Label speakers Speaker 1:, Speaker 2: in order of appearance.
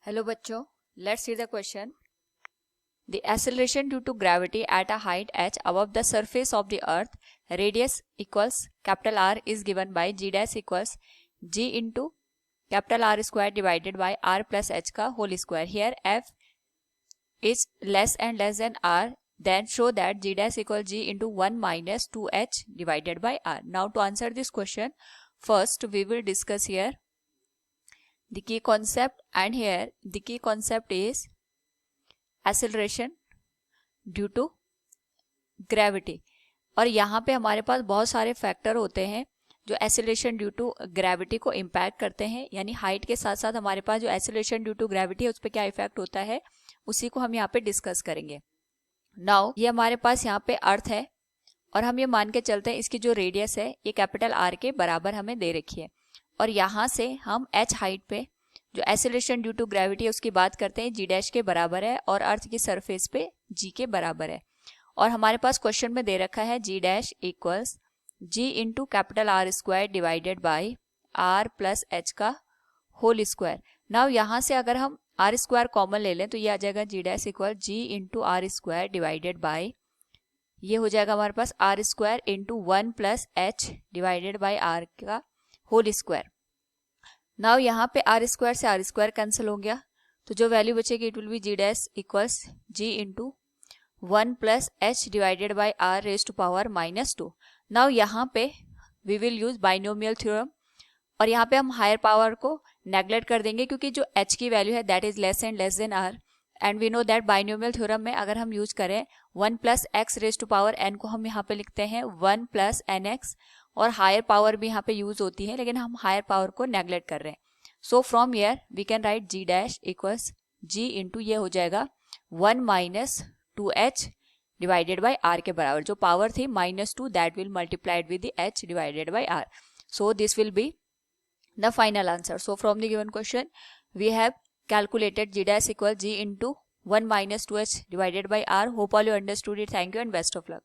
Speaker 1: Hello बच्चों, let's see the question. The acceleration due to gravity at a height h above the surface of the earth, radius equals capital R, is given by g dash equals g into capital R square divided by R plus h का whole square. Here f is less and less than R, then show that g dash equals g into 1 minus 2h divided by R. Now to answer this question, first we will discuss here the key concept, and here the key concept is acceleration due to gravity. और यहाँ पे हमारे पास बहुत सारे factor होते हैं जो acylation due to gravity को इम्पैक्ट करते हैं. यानी हाइट के साथ साथ हमारे पास जो एसिलेशन ड्यू टू ग्रेविटी है उस पर क्या इफेक्ट होता है उसी को हम यहाँ पे डिस्कस करेंगे. नाउ ये हमारे पास यहाँ पे अर्थ है और हम ये मान के चलते हैं इसकी जो रेडियस है ये कैपिटल आर के बराबर हमें दे रखी है. और यहाँ से हम एच हाइट पे जो एसिलेशन ड्यू टू ग्रेविटी है उसकी बात करते हैं, जी डैश के बराबर है और अर्थ की सरफेस पे जी के बराबर है. और हमारे पास क्वेश्चन में दे रखा है G dash equals ji into capital R square divided by R plus H का होल स्क्वायर. नाउ यहाँ से अगर हम आर स्क्वायर कॉमन ले लें तो ये आ जाएगा G dash equal G into R square divided by, ये हो जाएगा हमारे पास R square into 1 plus H divided by R का होल स्क्वायर. नाउ यहाँ पे आर स्क्वायर से आर स्क्वायर कैंसिल हो गया तो जो वैल्यू बचेगी it will be G dash equals ji into 1 plus H divided by R raise to power -2. Now यहाँ पे we will use binomial theorem और यहाँ पे हम हायर पावर को नेग्लेक्ट कर देंगे क्योंकि जो एच की वैल्यू है that is less and less than r. And we know that binomial theorem में अगर हम यूज करें 1 plus x raise to power n को हम यहाँ पे लिखते हैं 1 प्लस एन एक्स, और हायर पावर भी यहाँ पे यूज होती है लेकिन हम हायर पावर को नेग्लेक्ट कर रहे हैं. So from here we can write g dash equals ji into ये हो जाएगा 1 minus 2h divided by are के बराबर. जो पावर थी -2 that will multiplied with the h divided by r. So this will be the final answer. So from the given question we have calculated g dash equal g into 1 minus 2h divided by r. Hope all you understood it. Thank you and best of luck.